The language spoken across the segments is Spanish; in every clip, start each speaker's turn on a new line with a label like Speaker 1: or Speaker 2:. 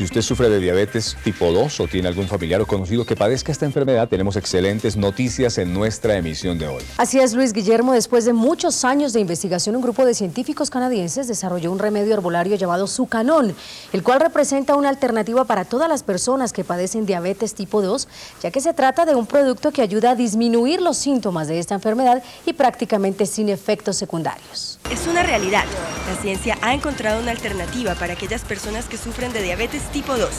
Speaker 1: Si usted sufre de diabetes tipo 2 o tiene algún familiar o conocido que padezca esta enfermedad, tenemos excelentes noticias en nuestra emisión de hoy.
Speaker 2: Así es, Luis Guillermo. Después de muchos años de investigación, un grupo de científicos canadienses desarrolló un remedio herbolario llamado Sucanón, el cual representa una alternativa para todas las personas que padecen diabetes tipo 2, ya que se trata de un producto que ayuda a disminuir los síntomas de esta enfermedad y prácticamente sin efectos secundarios.
Speaker 3: Es una realidad. La ciencia ha encontrado una alternativa para aquellas personas que sufren de diabetes tipo 2.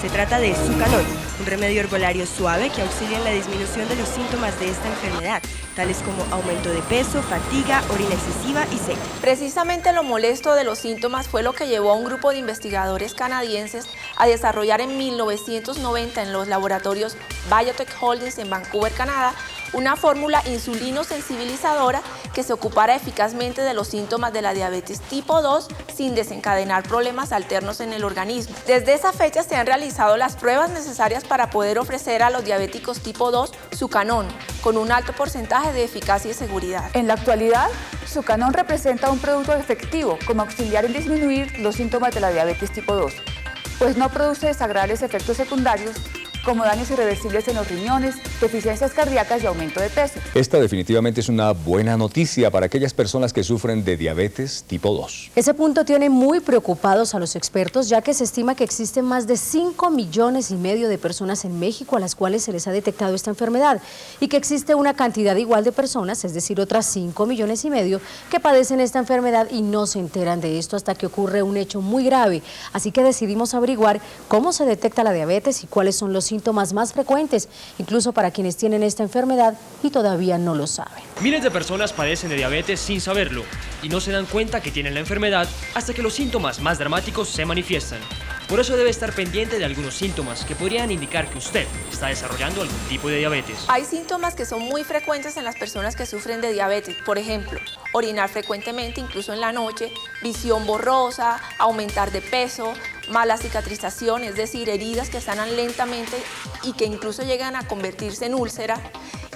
Speaker 3: Se trata de Sucanón, un remedio herbolario suave que auxilia en la disminución de los síntomas de esta enfermedad, tales como aumento de peso, fatiga, orina excesiva y sed.
Speaker 4: Precisamente lo molesto de los síntomas fue lo que llevó a un grupo de investigadores canadienses a desarrollar en 1990 en los laboratorios Biotech Holdings en Vancouver, Canadá, una fórmula insulino-sensibilizadora que se ocupara eficazmente de los síntomas de la diabetes tipo 2 sin desencadenar problemas alternos en el organismo. Desde esa fecha se han realizado las pruebas necesarias para poder ofrecer a los diabéticos tipo 2 Sucanón, con un alto porcentaje de eficacia y seguridad.
Speaker 5: En la actualidad, Sucanón representa un producto efectivo como auxiliar en disminuir los síntomas de la diabetes tipo 2, pues no produce desagradables efectos secundarios como daños irreversibles en los riñones, deficiencias cardíacas y aumento de peso.
Speaker 1: Esta definitivamente es una buena noticia para aquellas personas que sufren de diabetes tipo 2.
Speaker 2: Ese punto tiene muy preocupados a los expertos, ya que se estima que existen más de 5,5 millones de personas en México a las cuales se les ha detectado esta enfermedad y que existe una cantidad igual de personas, es decir, otras 5,5 millones, que padecen esta enfermedad y no se enteran de esto hasta que ocurre un hecho muy grave. Así que decidimos averiguar cómo se detecta la diabetes y cuáles son los síntomas más frecuentes, incluso para quienes tienen esta enfermedad y todavía no lo saben.
Speaker 6: Miles de personas padecen de diabetes sin saberlo y no se dan cuenta que tienen la enfermedad hasta que los síntomas más dramáticos se manifiestan. Por eso debe estar pendiente de algunos síntomas que podrían indicar que usted está desarrollando algún tipo de diabetes.
Speaker 4: Hay síntomas que son muy frecuentes en las personas que sufren de diabetes, por ejemplo, orinar frecuentemente, incluso en la noche, visión borrosa, aumentar de peso, mala cicatrización, es decir, heridas que sanan lentamente y que incluso llegan a convertirse en úlcera.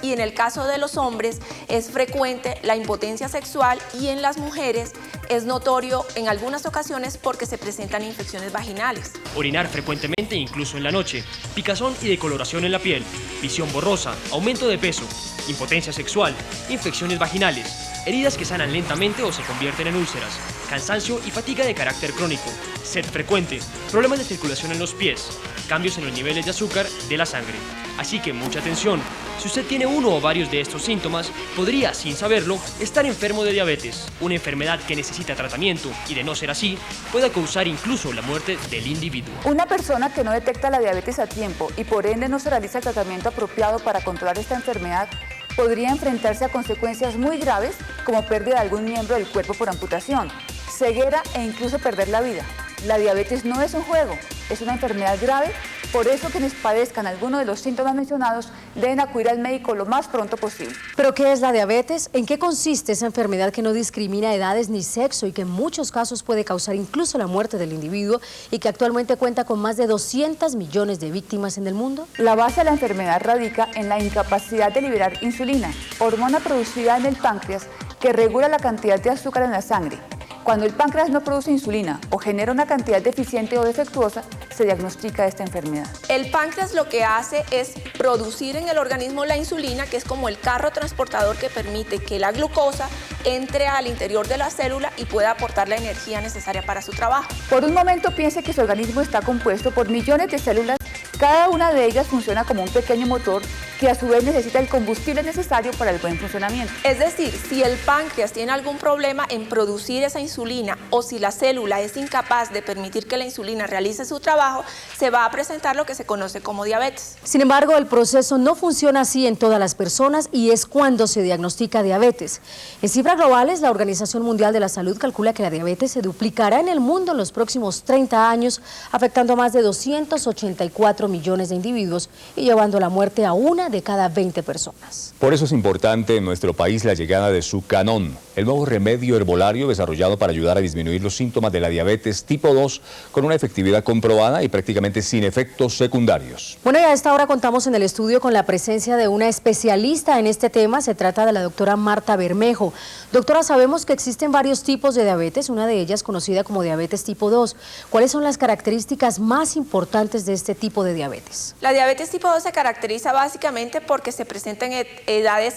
Speaker 4: Y en el caso de los hombres es frecuente la impotencia sexual y en las mujeres es notorio en algunas ocasiones porque se presentan infecciones vaginales.
Speaker 6: Orinar frecuentemente incluso en la noche, picazón y decoloración en la piel, visión borrosa, aumento de peso, impotencia sexual, infecciones vaginales, heridas que sanan lentamente o se convierten en úlceras, cansancio y fatiga de carácter crónico, sed frecuente, problemas de circulación en los pies, cambios en los niveles de azúcar de la sangre. Así que mucha atención, si usted tiene uno o varios de estos síntomas, podría, sin saberlo, estar enfermo de diabetes, una enfermedad que necesita tratamiento y, de no ser así, pueda causar incluso la muerte del individuo.
Speaker 5: Una persona que no detecta la diabetes a tiempo y por ende no se realiza el tratamiento apropiado para controlar esta enfermedad, podría enfrentarse a consecuencias muy graves como pérdida de algún miembro del cuerpo por amputación, ceguera e incluso perder la vida. La diabetes no es un juego, es una enfermedad grave, por eso quienes padezcan alguno de los síntomas mencionados deben acudir al médico lo más pronto posible.
Speaker 2: ¿Pero qué es la diabetes? ¿En qué consiste esa enfermedad que no discrimina edades ni sexo y que en muchos casos puede causar incluso la muerte del individuo y que actualmente cuenta con más de 200 millones de víctimas en el mundo?
Speaker 5: La base de la enfermedad radica en la incapacidad de liberar insulina, hormona producida en el páncreas que regula la cantidad de azúcar en la sangre. Cuando el páncreas no produce insulina o genera una cantidad deficiente o defectuosa, se diagnostica esta enfermedad.
Speaker 4: El páncreas lo que hace es producir en el organismo la insulina, que es como el carro transportador que permite que la glucosa entre al interior de la célula y pueda aportar la energía necesaria para su trabajo.
Speaker 5: Por un momento piense que su organismo está compuesto por millones de células. Cada una de ellas funciona como un pequeño motor que a su vez necesita el combustible necesario para el buen funcionamiento.
Speaker 4: Es decir, si el páncreas tiene algún problema en producir esa insulina o si la célula es incapaz de permitir que la insulina realice su trabajo, se va a presentar lo que se conoce como diabetes.
Speaker 2: Sin embargo, el proceso no funciona así en todas las personas y es cuando se diagnostica diabetes. En cifras globales, la Organización Mundial de la Salud calcula que la diabetes se duplicará en el mundo en los próximos 30 años, afectando a más de 284 millones de individuos y llevando a la muerte a 1 de cada 20 personas.
Speaker 1: Por eso es importante en nuestro país la llegada de Sucanón, el nuevo remedio herbolario desarrollado para ayudar a disminuir los síntomas de la diabetes tipo 2 con una efectividad comprobada y prácticamente sin efectos secundarios.
Speaker 2: Bueno, y a esta hora contamos en el estudio con la presencia de una especialista en este tema. Se trata de la doctora Marta Bermejo. Doctora, sabemos que existen varios tipos de diabetes, una de ellas conocida como diabetes tipo 2. ¿Cuáles son las características más importantes de este tipo de diabetes?
Speaker 4: La diabetes tipo 2 se caracteriza básicamente porque se presenta en edades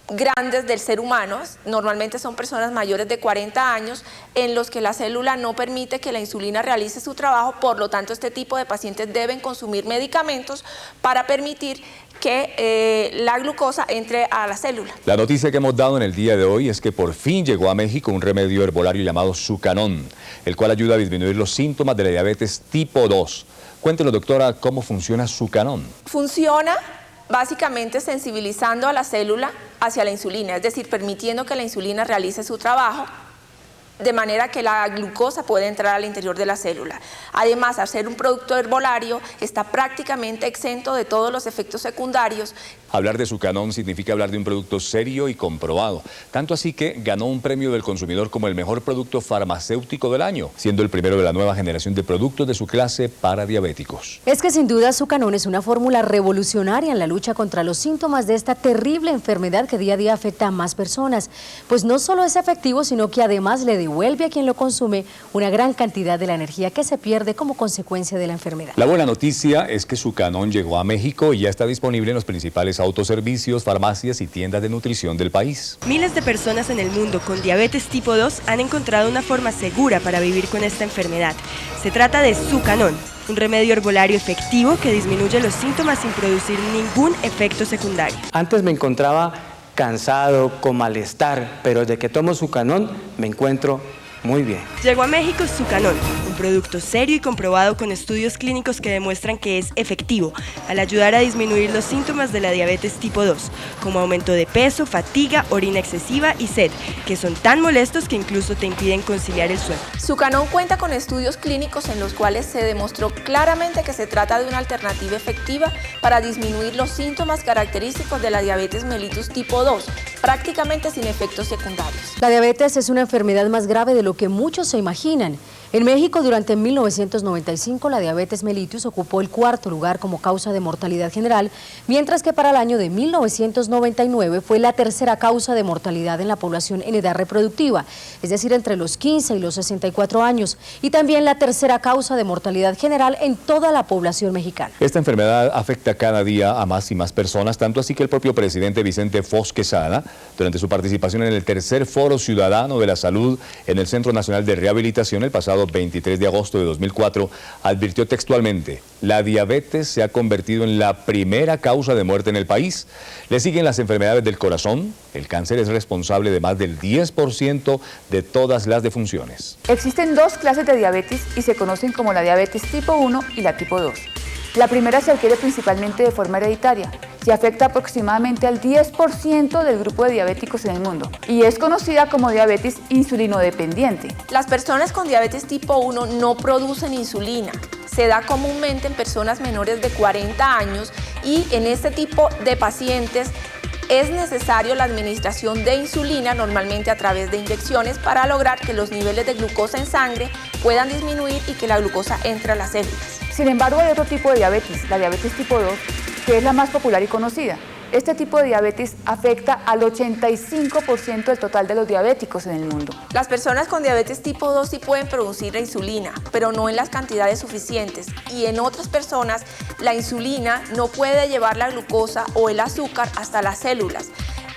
Speaker 4: grandes del ser humano, normalmente son personas mayores de 40 años, en los que la célula no permite que la insulina realice su trabajo, por lo tanto este tipo de pacientes deben consumir medicamentos para permitir que la glucosa entre a la célula.
Speaker 1: La noticia que hemos dado en el día de hoy es que por fin llegó a México un remedio herbolario llamado Sucanón, el cual ayuda a disminuir los síntomas de la diabetes tipo 2. Cuéntenos, doctora, ¿cómo funciona Sucanón?
Speaker 4: Funciona básicamente sensibilizando a la célula hacia la insulina, es decir, permitiendo que la insulina realice su trabajo de manera que la glucosa puede entrar al interior de la célula. Además, al ser un producto herbolario, está prácticamente exento de todos los efectos secundarios.
Speaker 1: Hablar de Sucanón significa hablar de un producto serio y comprobado, tanto así que ganó un premio del consumidor como el mejor producto farmacéutico del año, siendo el primero de la nueva generación de productos de su clase para diabéticos.
Speaker 2: Es que sin duda Sucanón es una fórmula revolucionaria en la lucha contra los síntomas de esta terrible enfermedad que día a día afecta a más personas, pues no solo es efectivo, sino que además le devuelve a quien lo consume una gran cantidad de la energía que se pierde como consecuencia de la enfermedad.
Speaker 1: La buena noticia es que Sucanón llegó a México y ya está disponible en los principales autoservicios, farmacias y tiendas de nutrición del país.
Speaker 3: Miles de personas en el mundo con diabetes tipo 2 han encontrado una forma segura para vivir con esta enfermedad. Se trata de Sucanón, un remedio herbolario efectivo que disminuye los síntomas sin producir ningún efecto secundario.
Speaker 7: Antes me encontraba cansado, con malestar, pero desde que tomo Sucanón me encuentro muy bien.
Speaker 3: Llegó a México Sucanón, un producto serio y comprobado con estudios clínicos que demuestran que es efectivo al ayudar a disminuir los síntomas de la diabetes tipo 2, como aumento de peso, fatiga, orina excesiva y sed, que son tan molestos que incluso te impiden conciliar el sueño.
Speaker 4: Sucanón cuenta con estudios clínicos en los cuales se demostró claramente que se trata de una alternativa efectiva para disminuir los síntomas característicos de la diabetes mellitus tipo 2, prácticamente sin efectos secundarios.
Speaker 2: La diabetes es una enfermedad más grave de lo que muchos se imaginan. En México, durante 1995, la diabetes mellitus ocupó el cuarto lugar como causa de mortalidad general, mientras que para el año de 1999 fue la tercera causa de mortalidad en la población en edad reproductiva, es decir, entre los 15 y los 64 años, y también la tercera causa de mortalidad general en toda la población mexicana.
Speaker 1: Esta enfermedad afecta cada día a más y más personas, tanto así que el propio presidente Vicente Fox Quesada, durante su participación en el tercer Foro Ciudadano de la Salud en el Centro Nacional de Rehabilitación el pasado 23 de agosto de 2004, advirtió textualmente: la diabetes se ha convertido en la primera causa de muerte en el país. Le siguen las enfermedades del corazón. El cáncer es responsable de más del 10% de todas las defunciones.
Speaker 5: Existen dos clases de diabetes y se conocen como la diabetes tipo 1 y la tipo 2. La primera se adquiere principalmente de forma hereditaria y afecta aproximadamente al 10% del grupo de diabéticos en el mundo y es conocida como diabetes insulinodependiente.
Speaker 4: Las personas con diabetes tipo 1 no producen insulina. Se da comúnmente en personas menores de 40 años y en este tipo de pacientes es necesario la administración de insulina, normalmente a través de inyecciones, para lograr que los niveles de glucosa en sangre puedan disminuir y que la glucosa entre a las células.
Speaker 5: Sin embargo, hay otro tipo de diabetes, la diabetes tipo 2, que es la más popular y conocida. Este tipo de diabetes afecta al 85% del total de los diabéticos en el mundo.
Speaker 4: Las personas con diabetes tipo 2 sí pueden producir la insulina, pero no en las cantidades suficientes. Y en otras personas, la insulina no puede llevar la glucosa o el azúcar hasta las células.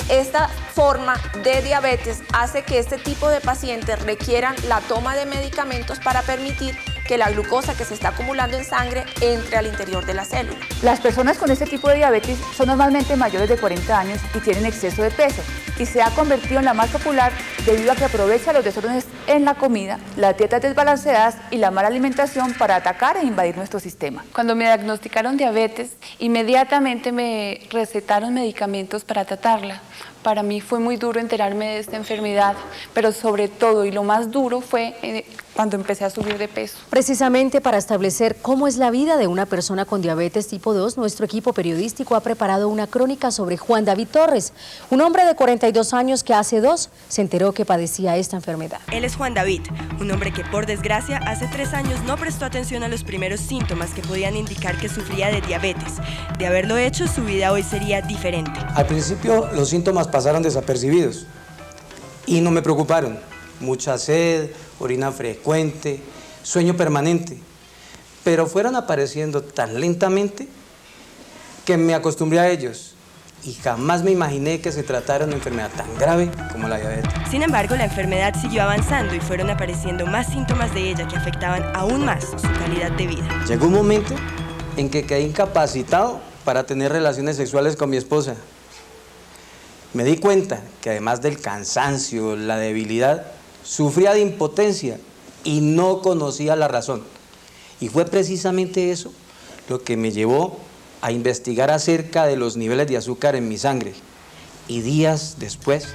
Speaker 4: Esta forma de diabetes hace que este tipo de pacientes requieran la toma de medicamentos para permitir que la glucosa que se está acumulando en sangre entre al interior de la célula.
Speaker 5: Las personas con este tipo de diabetes son normalmente mayores de 40 años y tienen exceso de peso y se ha convertido en la más popular debido a que aprovecha los desórdenes en la comida, las dietas desbalanceadas y la mala alimentación para atacar e invadir nuestro sistema.
Speaker 8: Cuando me diagnosticaron diabetes, inmediatamente me recetaron medicamentos para tratarla,
Speaker 5: Para mí fue muy duro enterarme de esta enfermedad, pero sobre todo y lo más duro fue cuando empecé a subir de peso.
Speaker 2: Precisamente para establecer cómo es la vida de una persona con diabetes tipo 2, nuestro equipo periodístico ha preparado una crónica sobre Juan David Torres, un hombre de 42 años que hace 2 se enteró que padecía esta enfermedad.
Speaker 3: Él es Juan David, un hombre que por desgracia hace 3 años no prestó atención a los primeros síntomas que podían indicar que sufría de diabetes. De haberlo hecho, su vida hoy sería diferente.
Speaker 8: Al principio los síntomas pasaron desapercibidos y no me preocuparon. Mucha sed, orina frecuente, sueño permanente, pero fueron apareciendo tan lentamente que me acostumbré a ellos y jamás me imaginé que se tratara de una enfermedad tan grave como la diabetes.
Speaker 3: Sin embargo, la enfermedad siguió avanzando y fueron apareciendo más síntomas de ella que afectaban aún más su calidad de vida.
Speaker 8: Llegó un momento en que quedé incapacitado para tener relaciones sexuales con mi esposa. Me di cuenta que además del cansancio, la debilidad, sufría de impotencia y no conocía la razón. Y fue precisamente eso lo que me llevó a investigar acerca de los niveles de azúcar en mi sangre. Y días después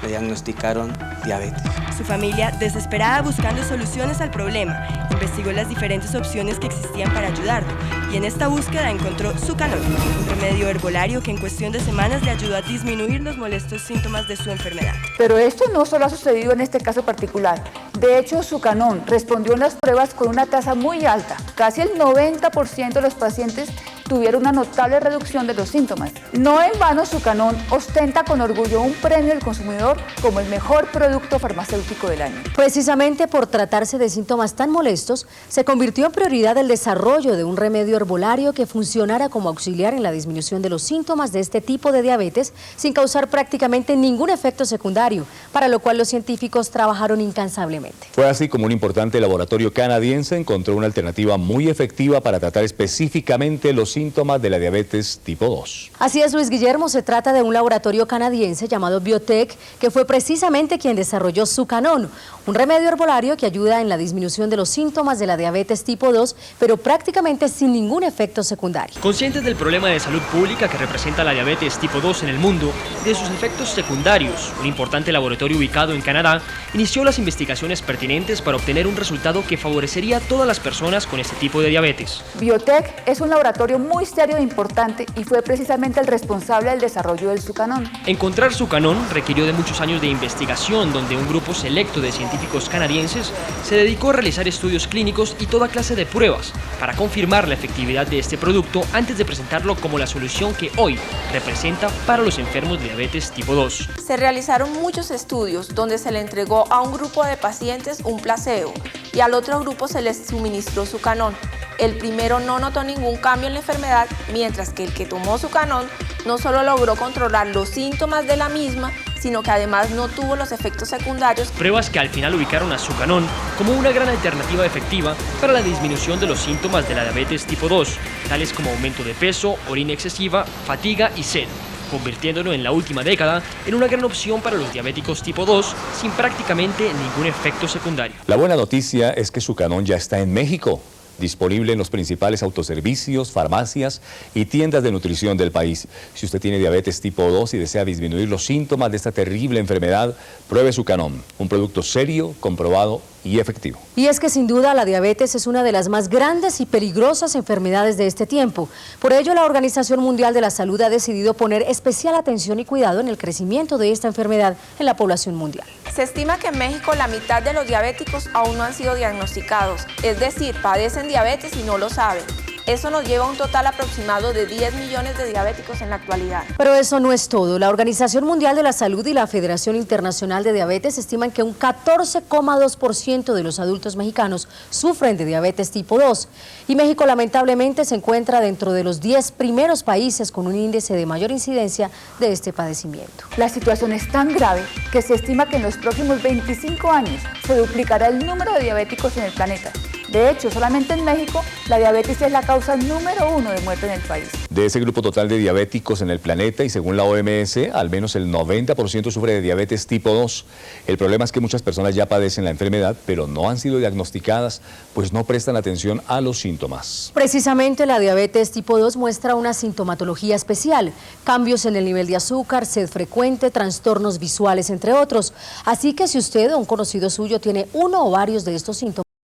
Speaker 8: me diagnosticaron diabetes.
Speaker 3: Su familia, desesperada buscando soluciones al problema, investigó las diferentes opciones que existían para ayudarlo y en esta búsqueda encontró Sucanón, un remedio herbolario que en cuestión de semanas le ayudó a disminuir los molestos síntomas de su enfermedad.
Speaker 5: Pero esto no solo ha sucedido en este caso particular. De hecho, Sucanón respondió en las pruebas con una tasa muy alta. Casi el 90% de los pacientes tuvieron una notable reducción de los síntomas. No en vano, Sucanón ostenta con orgullo un premio del consumidor como el mejor producto farmacéutico del año.
Speaker 2: Precisamente por tratarse de síntomas tan molestos, se convirtió en prioridad el desarrollo de un remedio herbolario que funcionara como auxiliar en la disminución de los síntomas de este tipo de diabetes sin causar prácticamente ningún efecto secundario, para lo cual los científicos trabajaron incansablemente.
Speaker 1: Fue así como un importante laboratorio canadiense encontró una alternativa muy efectiva para tratar específicamente los síntomas de la diabetes tipo 2.
Speaker 2: Así es, Luis Guillermo, se trata de un laboratorio canadiense llamado Biotech, que fue precisamente quien desarrolló Sucanón, un remedio herbolario que ayuda en la disminución de los síntomas de la diabetes tipo 2, pero prácticamente sin ningún efecto secundario.
Speaker 6: Conscientes del problema de salud pública que representa la diabetes tipo 2 en el mundo y de sus efectos secundarios, un importante laboratorio ubicado en Canadá inició las investigaciones pertinentes para obtener un resultado que favorecería a todas las personas con este tipo de diabetes.
Speaker 5: Biotech es un laboratorio muy serio e importante y fue precisamente el responsable del desarrollo del Sucanón.
Speaker 6: Encontrar Sucanón requirió de muchos años de investigación, donde un grupo selecto de científicos canadienses se dedicó a realizar estudios clínicos y toda clase de pruebas para confirmar la efectividad de este producto antes de presentarlo como la solución que hoy representa para los enfermos de diabetes tipo 2.
Speaker 4: Se realizaron muchos estudios donde se le entregó a un grupo de pacientes un placebo y al otro grupo se les suministró Sucanón. El primero no notó ningún cambio en la enfermedad, mientras que el que tomó Sucanón no solo logró controlar los síntomas de la misma, sino que además no tuvo los efectos secundarios.
Speaker 6: Pruebas que al final ubicaron a Sucanón como una gran alternativa efectiva para la disminución de los síntomas de la diabetes tipo 2, tales como aumento de peso, orina excesiva, fatiga y sed, convirtiéndolo en la última década en una gran opción para los diabéticos tipo 2 sin prácticamente ningún efecto secundario.
Speaker 1: La buena noticia es que Sucanón ya está en México, disponible en los principales autoservicios, farmacias y tiendas de nutrición del país. Si usted tiene diabetes tipo 2 y desea disminuir los síntomas de esta terrible enfermedad, pruebe Sucanón, un producto serio, comprobado y efectivo.
Speaker 2: Y es que sin duda la diabetes es una de las más grandes y peligrosas enfermedades de este tiempo. Por ello, la Organización Mundial de la Salud ha decidido poner especial atención y cuidado en el crecimiento de esta enfermedad en la población mundial.
Speaker 4: Se estima que en México la mitad de los diabéticos aún no han sido diagnosticados, es decir, padecen diabetes y no lo saben. Eso nos lleva a un total aproximado de 10 millones de diabéticos en la actualidad.
Speaker 2: Pero eso no es todo. La Organización Mundial de la Salud y la Federación Internacional de Diabetes estiman que un 14,2% de los adultos mexicanos sufren de diabetes tipo 2. Y México lamentablemente se encuentra dentro de los 10 primeros países con un índice de mayor incidencia de este padecimiento.
Speaker 5: La situación es tan grave que se estima que en los próximos 25 años se duplicará el número de diabéticos en el planeta. De hecho, solamente en México, la diabetes es la causa número 1 de muerte en el país.
Speaker 1: De ese grupo total de diabéticos en el planeta, y según la OMS, al menos el 90% sufre de diabetes tipo 2. El problema es que muchas personas ya padecen la enfermedad, pero no han sido diagnosticadas, pues no prestan atención a los síntomas.
Speaker 2: Precisamente la diabetes tipo 2 muestra una sintomatología especial, cambios en el nivel de azúcar, sed frecuente, trastornos visuales, entre otros. Así que si usted o un conocido suyo tiene uno o varios de estos síntomas,